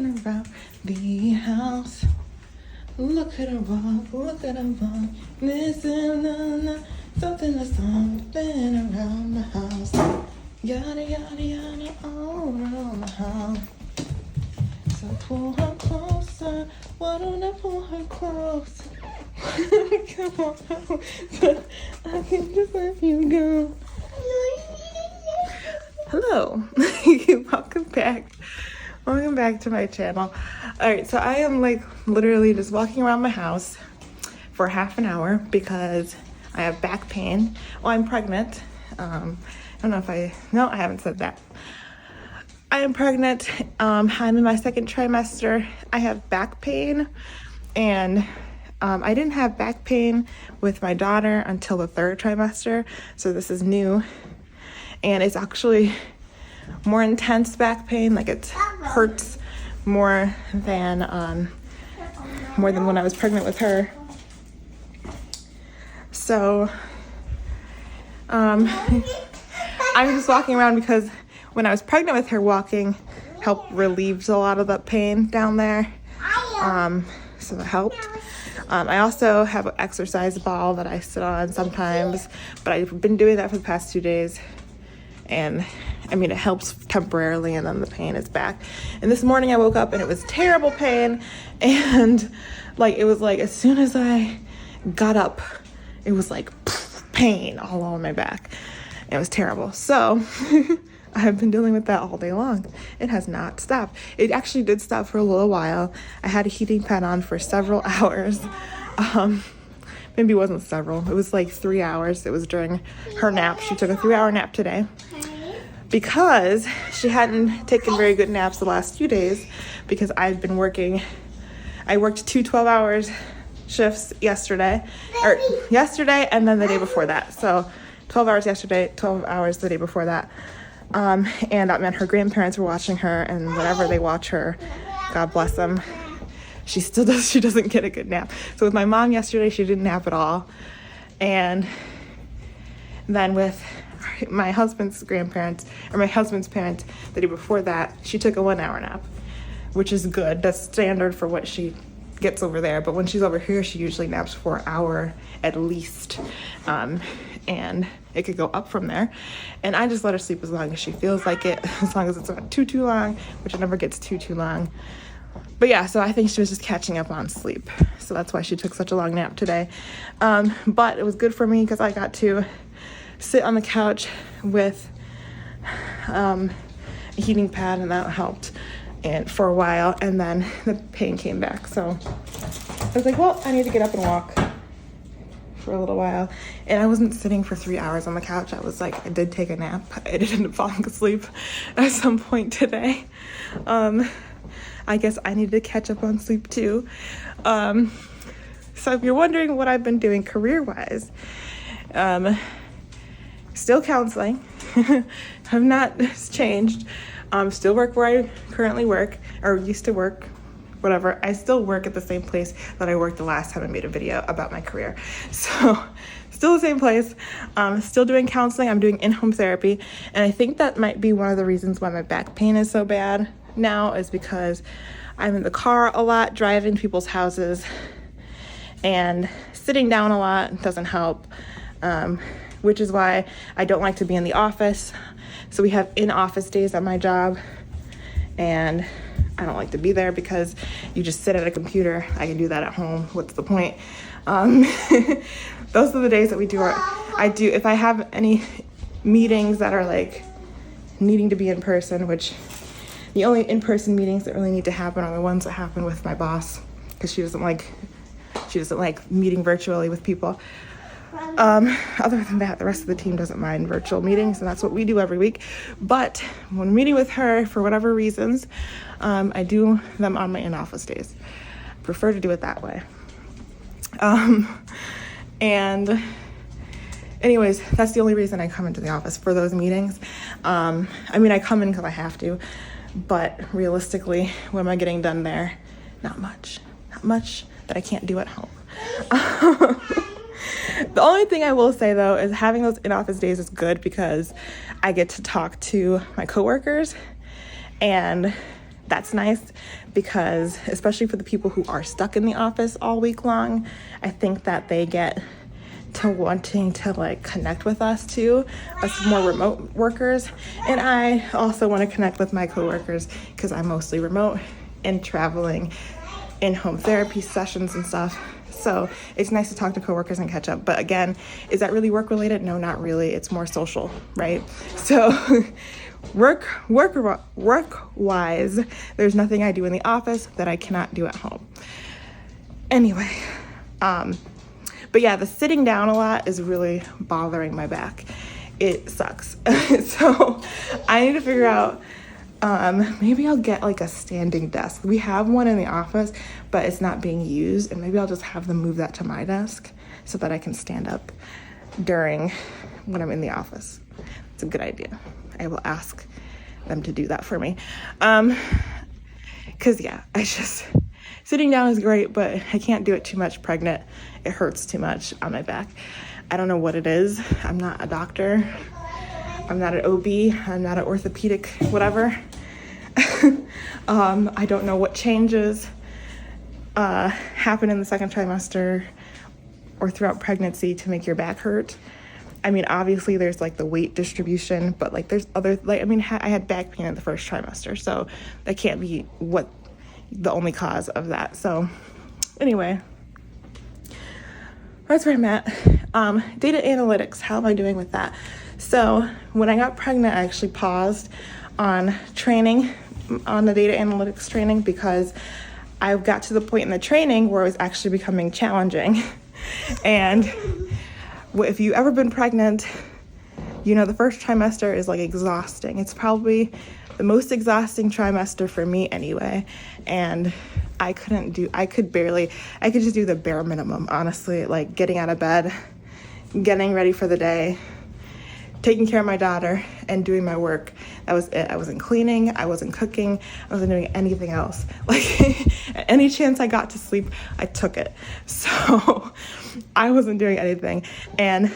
walking around the house. Look at her walk, look at her walk. Listen, something around the house. Yada, yada, yada, all around the house. So pull her closer. Why don't I pull her closer? Come on, I can just let you go. Hello, welcome back. Welcome back to my channel. All right, so I am like literally just walking around my house for half an hour because I have back pain. Well, I'm pregnant. I don't know if I haven't said that. I am pregnant. I'm in my second trimester. I have back pain, and I didn't have back pain with my daughter until the third trimester. So this is new, and it's actually more intense back pain. Like it hurts more than when I was pregnant with her. So I'm just walking around because when I was pregnant with her, walking helped relieve a lot of the pain down there. So that helped. I also have an exercise ball that I sit on sometimes, but I've been doing that for the past 2 days. And I mean, it helps temporarily, and then the pain is back. And this morning I woke up and it was terrible pain. And like, it was like, as soon as I got up, it was like pain all on my back. It was terrible. So I have been dealing with that all day long. It has not stopped. It actually did stop for a little while. I had a heating pad on for several hours. Maybe it wasn't several. It was like 3 hours. It was during her nap. She took a 3-hour nap today because she hadn't taken very good naps the last few days because I've been working. I worked 2 12-hour shifts yesterday and then the day before that. So 12 hours yesterday, 12 hours the day before that. And that meant her grandparents were watching her, and whenever they watch her, God bless them, she doesn't get a good nap. So with my mom yesterday, she didn't nap at all. And then with my husband's grandparents, or my husband's parents, the day before that, she took a 1-hour nap, which is good. That's standard for what she gets over there. But when she's over here, she usually naps for an hour at least. And it could go up from there. And I just let her sleep as long as she feels like it, as long as it's not too long, which it never gets too long. But yeah, so I think she was just catching up on sleep. So that's why she took such a long nap today. But it was good for me because I got to sit on the couch with a heating pad, and that helped for a while. And then the pain came back. So I was like, well, I need to get up and walk for a little while. And I wasn't sitting for 3 hours on the couch. I did take a nap. I did end up falling asleep at some point today. I guess I need to catch up on sleep too. So if you're wondering what I've been doing career-wise, still counseling. Have not changed. Still work where I currently work, or used to work, whatever. I still work at the same place that I worked the last time I made a video about my career. So still the same place, still doing counseling. I'm doing in-home therapy. And I think that might be one of the reasons why my back pain is so bad now, is because I'm in the car a lot, driving to people's houses, and sitting down a lot doesn't help, which is why I don't like to be in the office. So we have in-office days at my job, and I don't like to be there because you just sit at a computer. I can do that at home. What's the point? Those are the days that we do if I have any meetings that are like needing to be in person, which the only in-person meetings that really need to happen are the ones that happen with my boss, because she doesn't like meeting virtually with people. Other than that, the rest of the team doesn't mind virtual meetings, and that's what we do every week. But when meeting with her, for whatever reasons, I do them on my in-office days. I prefer to do it that way. And anyways, that's the only reason I come into the office, for those meetings. I mean, I come in because I have to, but realistically, what am I getting done there? Not much that I can't do at home. The only thing I will say, though, is having those in-office days is good because I get to talk to my coworkers, and that's nice, because especially for the people who are stuck in the office all week long, I think that they get to wanting to like connect with us too, us more remote workers. And I also want to connect with my coworkers because I'm mostly remote and traveling in home therapy sessions and stuff. So it's nice to talk to coworkers and catch up. But again, is that really work related? No, not really. It's more social, right? So work wise, there's nothing I do in the office that I cannot do at home. Anyway, but yeah, the sitting down a lot is really bothering my back. It sucks. So I need to figure out, maybe I'll get like a standing desk. We have one in the office, but it's not being used. And maybe I'll just have them move that to my desk so that I can stand up when I'm in the office. It's a good idea. I will ask them to do that for me. Cause yeah, sitting down is great, but I can't do it too much pregnant. It hurts too much on my back. I don't know what it is. I'm not a doctor. I'm not an OB. I'm not an orthopedic, whatever. I don't know what changes happen in the second trimester or throughout pregnancy to make your back hurt. I mean, obviously there's like the weight distribution, but like there's other, like, I mean, I had back pain in the first trimester, so that can't be the only cause of that. So anyway, that's where I'm at. Data analytics, how am I doing with that? So when I got pregnant, I actually paused on training, on the data analytics training, because I got to the point in the training where it was actually becoming challenging. And if you've ever been pregnant, you know the first trimester is like exhausting. It's probably the most exhausting trimester for me anyway. And I could just do the bare minimum, honestly, like getting out of bed, getting ready for the day, taking care of my daughter, and doing my work. That was it. I wasn't cleaning, I wasn't cooking, I wasn't doing anything else. Like any chance I got to sleep, I took it. So I wasn't doing anything. And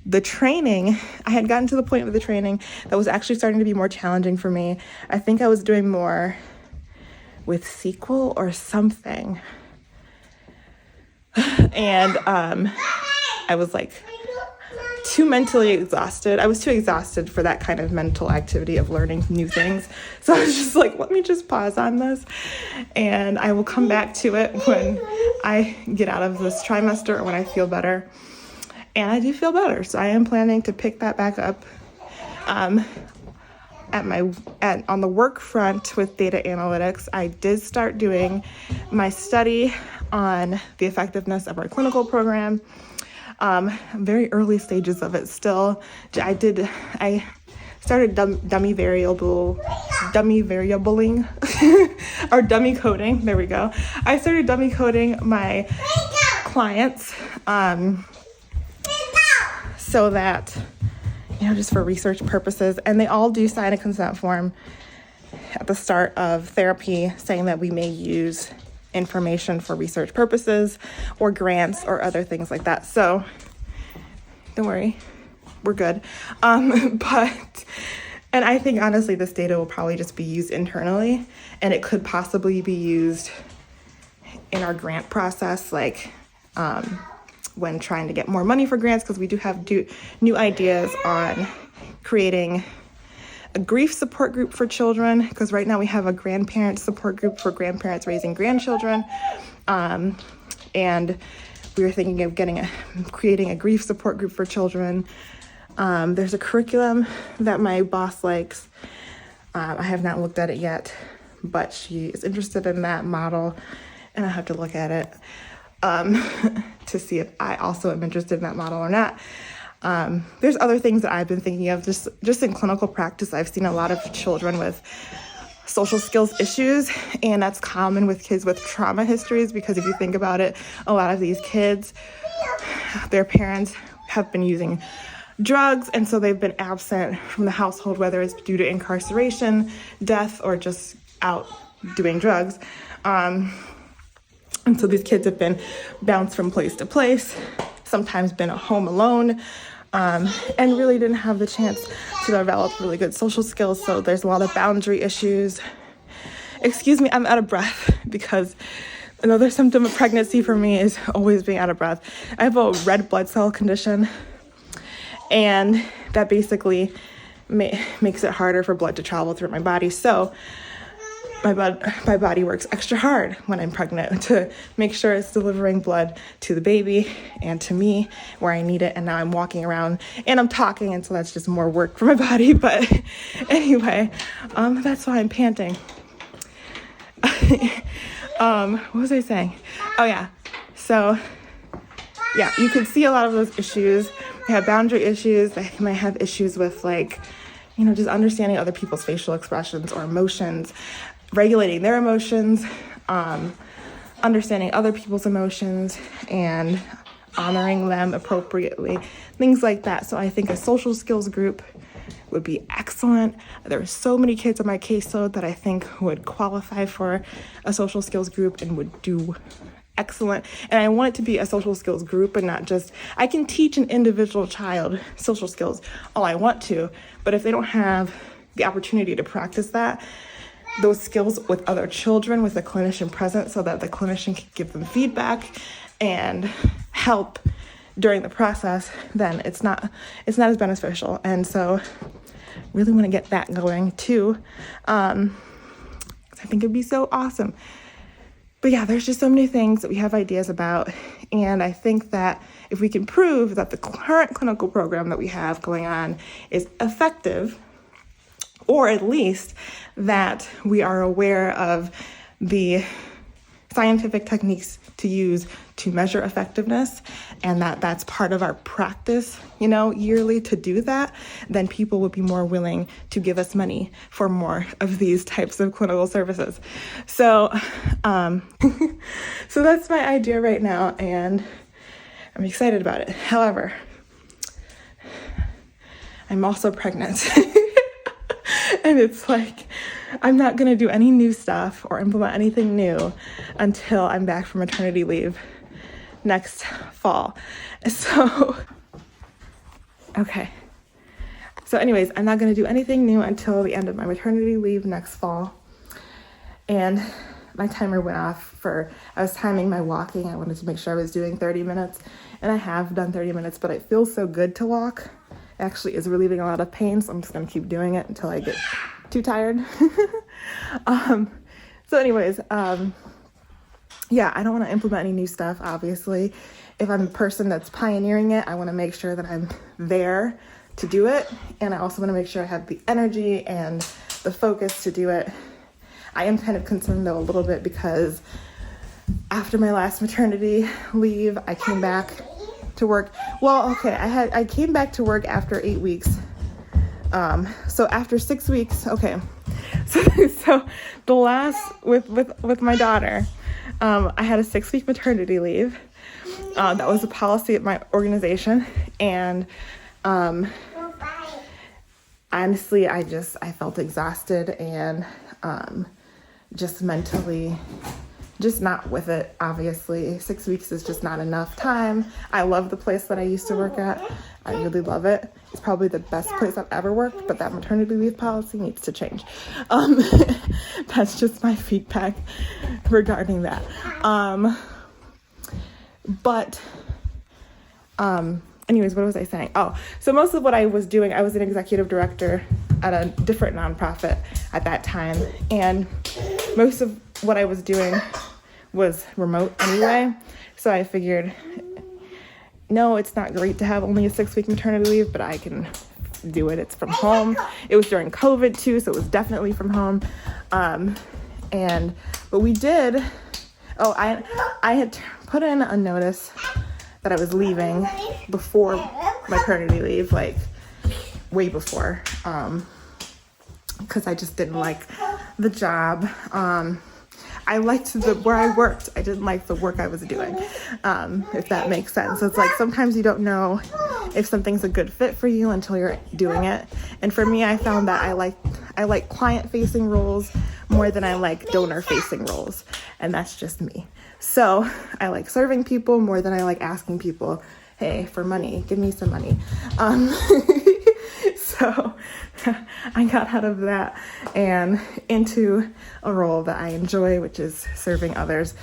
the training, I had gotten to the point with the training that was actually starting to be more challenging for me. I think I was doing more with SQL or something. And I was like too mentally exhausted. I was too exhausted for that kind of mental activity of learning new things. So I was just like, let me just pause on this, and I will come back to it when I get out of this trimester or when I feel better. And I do feel better. So I am planning to pick that back up on the work front with data analytics. I did start doing my study on the effectiveness of our clinical program. Very early stages of it still. I started dummy variabling or dummy coding. There we go. I started dummy coding my clients so that, just for research purposes. And they all do sign a consent form at the start of therapy saying that we may use information for research purposes or grants or other things like that. So don't worry, we're good. And I think honestly, this data will probably just be used internally, and it could possibly be used in our grant process, like when trying to get more money for grants, because we do have new ideas on creating a grief support group for children, because right now we have a grandparent support group for grandparents raising grandchildren, and we were thinking of creating a grief support group for children. There's a curriculum that my boss likes. I have not looked at it yet, but she is interested in that model, and I have to look at it to see if I also am interested in that model or not. There's other things that I've been thinking of just in clinical practice. I've seen a lot of children with social skills issues, and that's common with kids with trauma histories, because if you think about it, a lot of these kids, their parents have been using drugs, and so they've been absent from the household, whether it's due to incarceration, death, or just out doing drugs. And so these kids have been bounced from place to place, sometimes been at home alone, and really didn't have the chance to develop really good social skills. So there's a lot of boundary issues. excuse me, I'm out of breath because another symptom of pregnancy for me is always being out of breath. I have a red blood cell condition, and that basically makes it harder for blood to travel through my body. So my body works extra hard when I'm pregnant to make sure it's delivering blood to the baby and to me where I need it. And now I'm walking around and I'm talking, and so that's just more work for my body. But anyway, that's why I'm panting. What was I saying? Oh yeah. So yeah, you can see a lot of those issues. They have boundary issues. They might have issues with just understanding other people's facial expressions or emotions, regulating their emotions, understanding other people's emotions, and honoring them appropriately, things like that. So I think a social skills group would be excellent. There are so many kids on my caseload that I think would qualify for a social skills group and would do excellent. And I want it to be a social skills group and not just, I can teach an individual child social skills all I want to, but if they don't have the opportunity to practice those skills with other children, with a clinician present, so that the clinician can give them feedback and help during the process, then it's not as beneficial. And so really want to get that going too. I think it'd be so awesome. But yeah, there's just so many things that we have ideas about. And I think that if we can prove that the current clinical program that we have going on is effective, or at least that we are aware of the scientific techniques to use to measure effectiveness, and that's part of our practice, yearly to do that, then people would be more willing to give us money for more of these types of clinical services. So, so that's my idea right now, and I'm excited about it. However, I'm also pregnant. And it's like, I'm not going to do any new stuff or implement anything new until I'm back from maternity leave next fall. So, okay. So anyways, I'm not going to do anything new until the end of my maternity leave next fall. And my timer went off I was timing my walking. I wanted to make sure I was doing 30 minutes. And I have done 30 minutes, but it feels so good to walk. Actually is relieving a lot of pain, so I'm just gonna keep doing it until I get too tired. So anyways, yeah, I don't want to implement any new stuff, obviously. If I'm a person that's pioneering it, I want to make sure that I'm there to do it, and I also want to make sure I have the energy and the focus to do it. I am kind of concerned though a little bit because after my last maternity leave, I came back to work. Well, okay, I came back to work after 8 weeks. So after 6 weeks, okay. So the last with my daughter, I had a 6-week maternity leave. That was the policy at my organization, and honestly, I felt exhausted and just mentally just not with it. Obviously 6 weeks is just not enough time. I love the place that I used to work at. I really love it. It's probably the best place I've ever worked, but that maternity leave policy needs to change. That's just my feedback regarding that. Anyways, what was I saying? Oh, so most of what I was doing, I was an executive director at a different nonprofit at that time. And most of what I was doing was remote anyway. So I figured, no, it's not great to have only a 6-week maternity leave, but I can do it. It's from home. It was during COVID too, so it was definitely from home. But we did, I had put in a notice that I was leaving before maternity leave, like way before, because I just didn't like the job. I liked where I worked. I didn't like the work I was doing, if that makes sense. So it's like sometimes you don't know if something's a good fit for you until you're doing it. And for me, I found that I like client-facing roles more than I like donor-facing roles, and that's just me. So I like serving people more than I like asking people, hey, for money, give me some money. So I got out of that and into a role that I enjoy, which is serving others.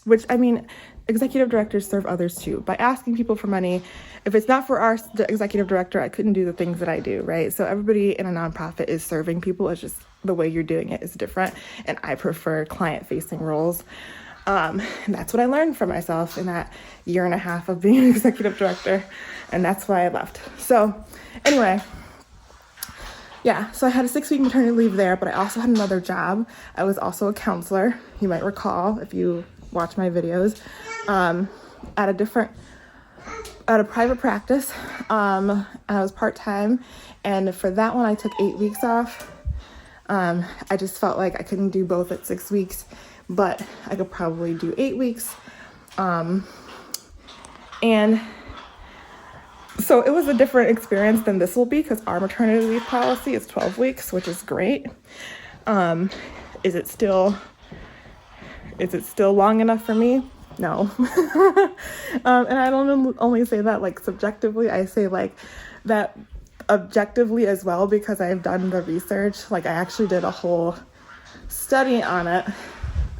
Which, I mean, executive directors serve others too by asking people for money. If it's not for the executive director, I couldn't do the things that I do, right? So everybody in a nonprofit is serving people. It's just the way you're doing it is different. And I prefer client-facing roles. And that's what I learned for myself in that year and a half of being an executive director. And that's why I left. So anyway, yeah, so I had a 6-week maternity leave there, but I also had another job. I was also a counselor. You might recall if you watch my videos, at a private practice. I was part-time, and for that one I took 8 weeks off. I just felt like I couldn't do both at 6 weeks, but I could probably do 8 weeks. And so it was a different experience than this will be, because our maternity leave policy is 12 weeks, which is great. Is it still long enough for me? No. And I don't only say that like subjectively, I say like that objectively as well, because I've done the research. Like I actually did a whole study on it, not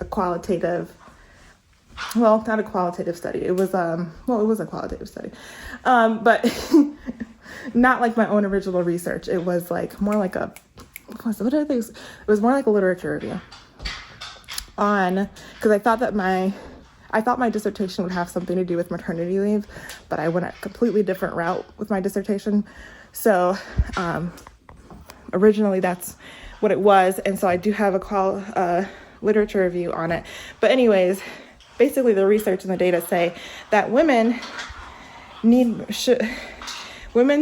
a qualitative study. It was it was a qualitative study. But not like my own original research. It was like more like it was more like a literature review because I thought my dissertation would have something to do with maternity leave, but I went a completely different route with my dissertation. So originally that's what it was, and so I do have a literature review on it. But anyways, basically the research and the data say that women's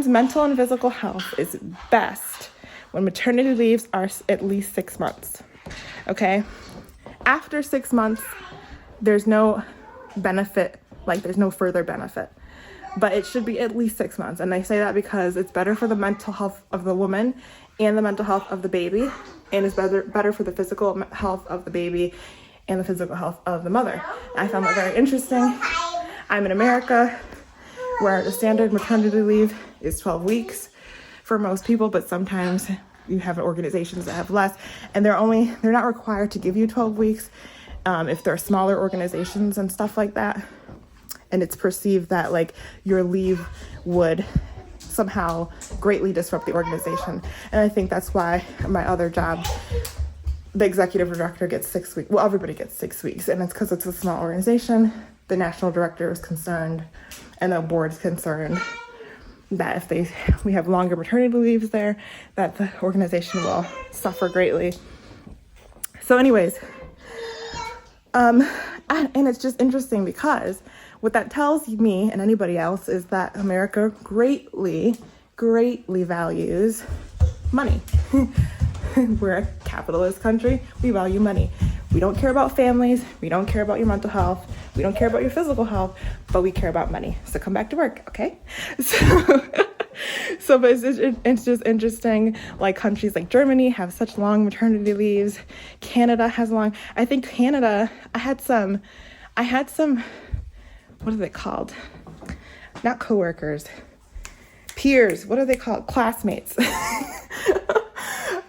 mental and physical health is best when maternity leaves are at least 6 months. Okay? After 6 months, there's no benefit, like there's no further benefit, but it should be at least 6 months. And I say that because it's better for the mental health of the woman and the mental health of the baby, and it's better for the physical health of the baby and the physical health of the mother. I found that very interesting. I'm in America, where the standard maternity leave is 12 weeks for most people, but sometimes you have organizations that have less, and they're not required to give you 12 weeks if they're smaller organizations and stuff like that, and it's perceived that like your leave would somehow greatly disrupt the organization. And I think that's why my other job, the executive director, gets 6 weeks. Well, everybody gets 6 weeks, and it's because it's a small organization. The national director is concerned, and the board's concerned that if we have longer maternity leaves there, that the organization will suffer greatly. So anyways, and it's just interesting because what that tells me and anybody else is that America greatly values money. We're a capitalist country. We value money. We don't care about families. We don't care about your mental health. We don't care about your physical health, but we care about money. So come back to work, okay? But it's just interesting. Like countries like Germany have such long maternity leaves. Canada has long. I think Canada. I had some. What are they called? Not coworkers. Peers. What are they called? Classmates.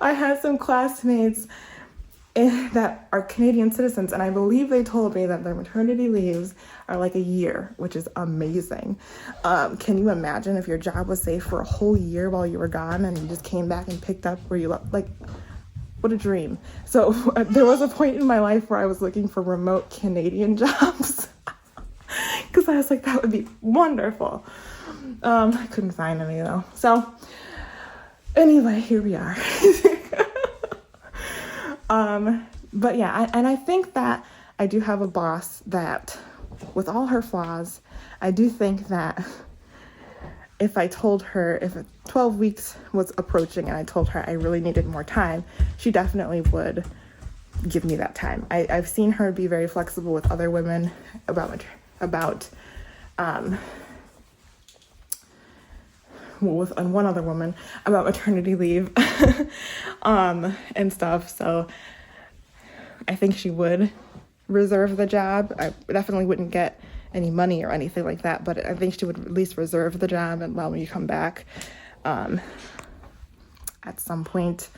I had some classmates that are Canadian citizens, and I believe they told me that their maternity leaves are like a year, which is amazing. Can you imagine if your job was safe for a whole year while you were gone and you just came back and picked up where you left? Like, what a dream. So there was a point in my life where I was looking for remote Canadian jobs because I was like, that would be wonderful. I couldn't find any though. So anyway, here we are. But yeah, I think that I do have a boss that, with all her flaws, I do think that if I told her, if 12 weeks was approaching and I told her I really needed more time, she definitely would give me that time. I've seen her be very flexible with other women with one other woman about maternity leave and stuff. So I think she would reserve the job. I definitely wouldn't get any money or anything like that, but I think she would at least reserve the job and allow me to come back. at some point.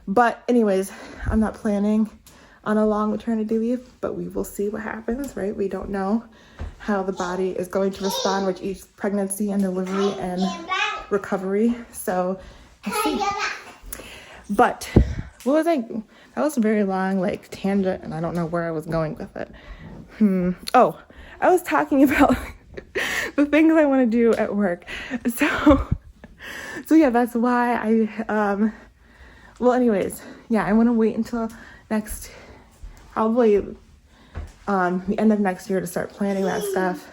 But anyways, I'm not planning on a long maternity leave, but we will see what happens, right? We don't know how the body is going to respond with each pregnancy and delivery and recovery. So we'll see. But what was that was a very long like tangent, and I don't know where I was going with it. Oh, I was talking about the things I want to do at work. So yeah, that's why I well, anyways, yeah, I want to wait until probably the end of next year to start planning that stuff.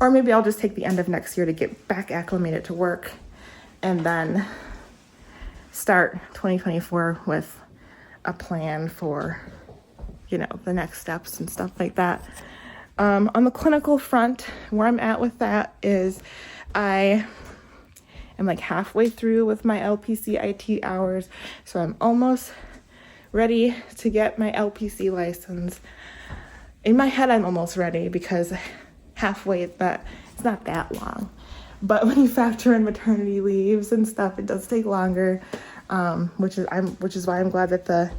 Or maybe I'll just take the end of next year to get back acclimated to work and then start 2024 with a plan for, the next steps and stuff like that. On the clinical front, where I'm at with that is I am like halfway through with my LPC IT hours. So I'm almost ready to get my LPC license. In my head, I'm almost ready because halfway it's not that long. But when you factor in maternity leaves and stuff, it does take longer. Which is why I'm glad that the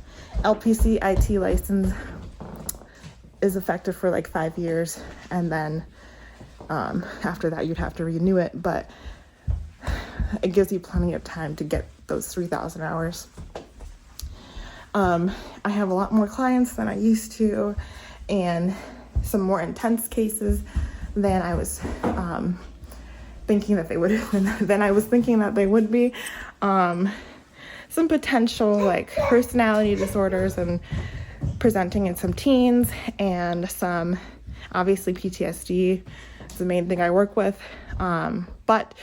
LPC IT license is effective for like 5 years, and then after that you'd have to renew it, but it gives you plenty of time to get those 3,000 hours. I have a lot more clients than I used to, and some more intense cases than I was thinking that they would be. Some potential like personality disorders and presenting in some teens, and some obviously PTSD is the main thing I work with. But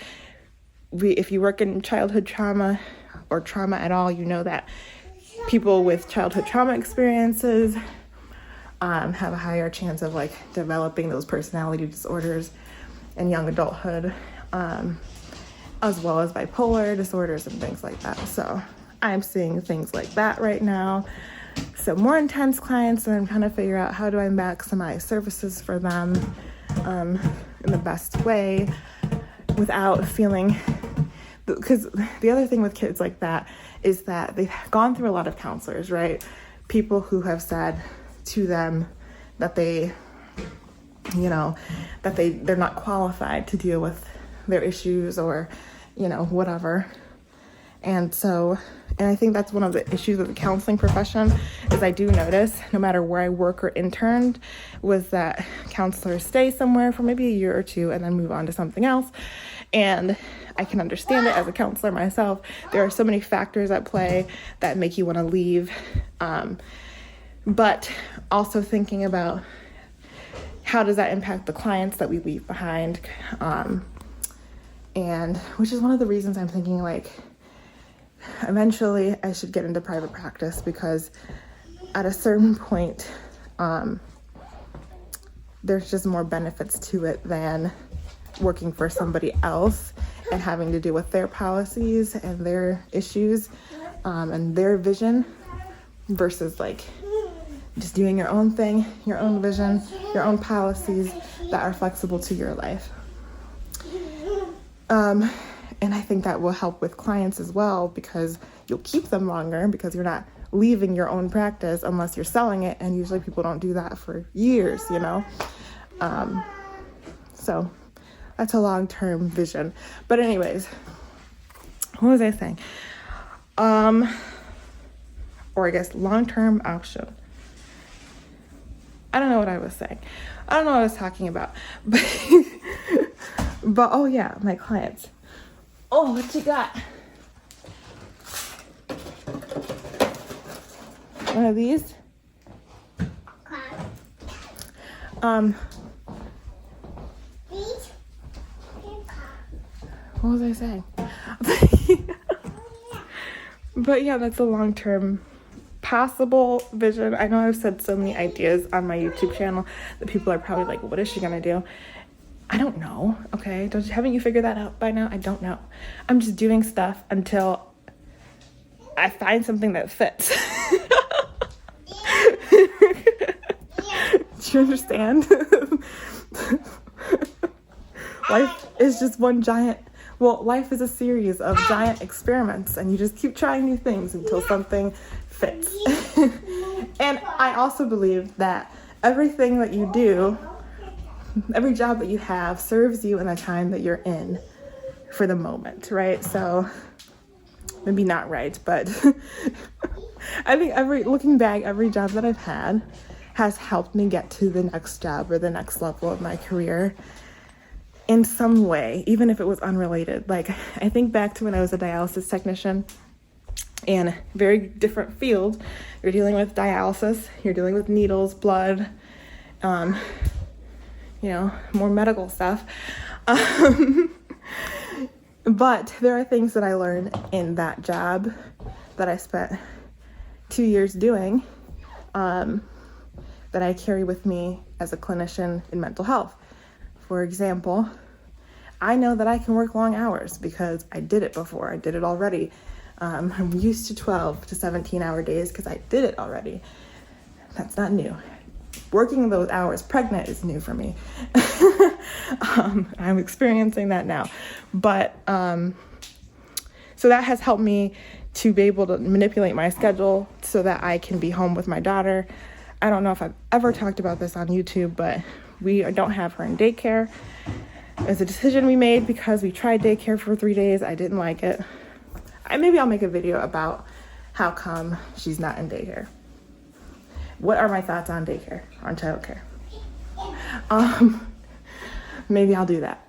if you work in childhood trauma or trauma at all, you know that people with childhood trauma experiences have a higher chance of like developing those personality disorders in young adulthood, as well as bipolar disorders and things like that. So I'm seeing things like that right now. So more intense clients, and I'm trying to figure out how do I maximize services for them in the best way without feeling, because the other thing with kids like that is that they've gone through a lot of counselors, right? People who have said to them that they're not qualified to deal with their issues or, whatever. And I think that's one of the issues with the counseling profession is I do notice, no matter where I work or interned, was that counselors stay somewhere for maybe a year or two and then move on to something else. And I can understand it as a counselor myself. There are so many factors at play that make you want to leave. But also thinking about how does that impact the clients that we leave behind? And which is one of the reasons I'm thinking like, eventually I should get into private practice, because at a certain point, there's just more benefits to it than working for somebody else and having to deal with their policies and their issues, and their vision, versus like just doing your own thing, your own vision, your own policies that are flexible to your life. And I think that will help with clients as well, because you'll keep them longer because you're not leaving your own practice unless you're selling it. And usually people don't do that for years, So that's a long-term vision. But anyways, what was I saying? Or I guess long-term option. I don't know what I was saying. I don't know what I was talking about. But oh yeah, my clients. Oh, what you got? One of these? What was I saying? But yeah, that's a long-term possible vision. I know I've said so many ideas on my YouTube channel that people are probably like, what is she gonna do? I don't know, okay? Haven't you figured that out by now? I don't know. I'm just doing stuff until I find something that fits. Do you understand? Life is just one giant Well, life is a series of giant experiments, and you just keep trying new things until something fits. And I also believe that everything that you do, every job that you have, serves you in the time that you're in for the moment, right? So maybe not right, but I think looking back, every job that I've had has helped me get to the next job or the next level of my career in some way, even if it was unrelated. Like, I think back to when I was a dialysis technician, in very different field. You're dealing with dialysis, you're dealing with needles, blood, more medical stuff. But there are things that I learned in that job that I spent 2 years doing, that I carry with me as a clinician in mental health. For example, I know that I can work long hours because I did it before. I did it already. I'm used to 12 to 17-hour days because I did it already. That's not new. Working those hours pregnant is new for me. I'm experiencing that now. But so that has helped me to be able to manipulate my schedule so that I can be home with my daughter. I don't know if I've ever talked about this on YouTube, but we don't have her in daycare. It was a decision we made because we tried daycare for 3 days. I didn't like it. Maybe I'll make a video about how come she's not in daycare. What are my thoughts on daycare, on childcare? Maybe I'll do that.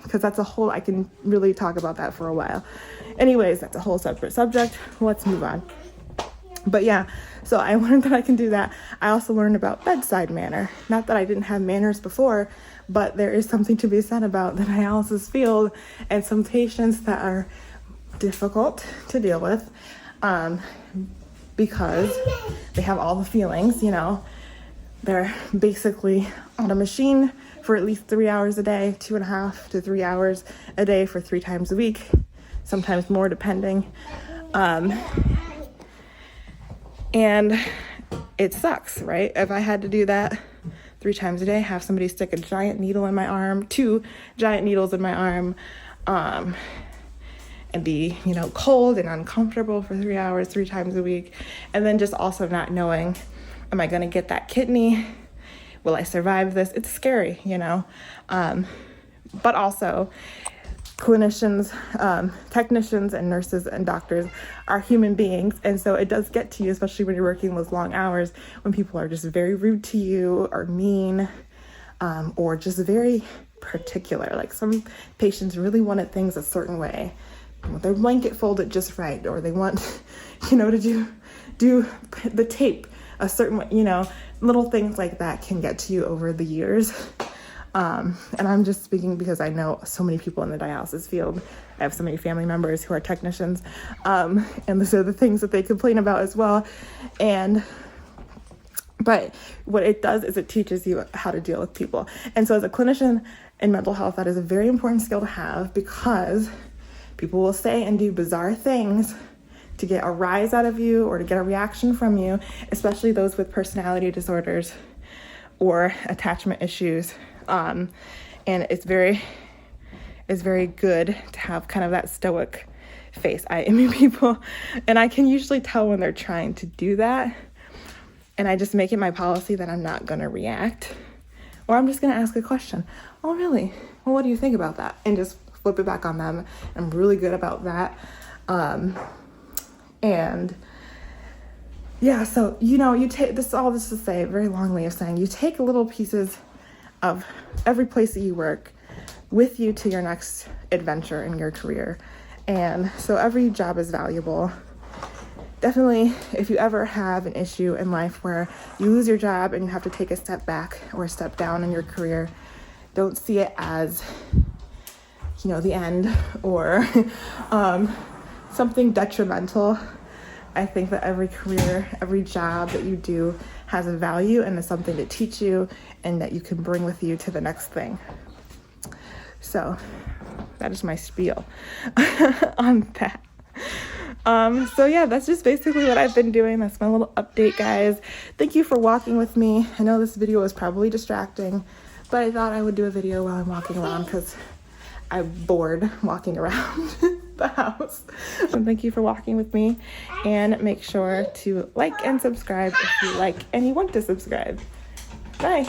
Because that's I can really talk about that for a while. Anyways, that's a whole separate subject. Let's move on. But yeah, so I learned that I can do that. I also learned about bedside manner. Not that I didn't have manners before, but there is something to be said about the dialysis field and some patients that are difficult to deal with, because they have all the feelings, they're basically on a machine for at least 3 hours a day, 2.5 to 3 hours a day for 3 times a week, sometimes more depending. And it sucks, right? If I had to do that 3 times a day, have somebody stick a giant needle in my arm, 2 giant needles in my arm, and be, cold and uncomfortable for 3 hours, 3 times a week. And then just also not knowing, am I going to get that kidney? Will I survive this? It's scary, But also, clinicians, technicians and nurses and doctors are human beings. And so it does get to you, especially when you're working those long hours, when people are just very rude to you or mean, or just very particular. Like, some patients really wanted things a certain way. They want their blanket folded just right, or they want, to do the tape a certain way, little things like that can get to you over the years. And I'm just speaking because I know so many people in the dialysis field. I have so many family members who are technicians, and those are the things that they complain about as well. But what it does is it teaches you how to deal with people. And so as a clinician in mental health, that is a very important skill to have, because people will say and do bizarre things to get a rise out of you or to get a reaction from you, especially those with personality disorders or attachment issues. And it's very good to have kind of that stoic face. I meet people, and I can usually tell when they're trying to do that. And I just make it my policy that I'm not going to react, or I'm just going to ask a question. Oh, really? Well, what do you think about that? And just flip it back on them. I'm really good about that. And yeah, so, you take this, all this to say, a very long way of saying, you take little pieces of every place that you work with you to your next adventure in your career. And so every job is valuable. Definitely, if you ever have an issue in life where you lose your job and you have to take a step back or a step down in your career, don't see it as, the end or something detrimental. I think that every career, every job that you do has a value and is something to teach you and that you can bring with you to the next thing. So that is my spiel on that. So yeah, that's just basically what I've been doing. That's my little update, guys. Thank you for walking with me. I know this video was probably distracting, but I thought I would do a video while I'm walking around because I'm bored walking around the house. So thank you for walking with me, and make sure to like and subscribe if you like and you want to subscribe. Bye.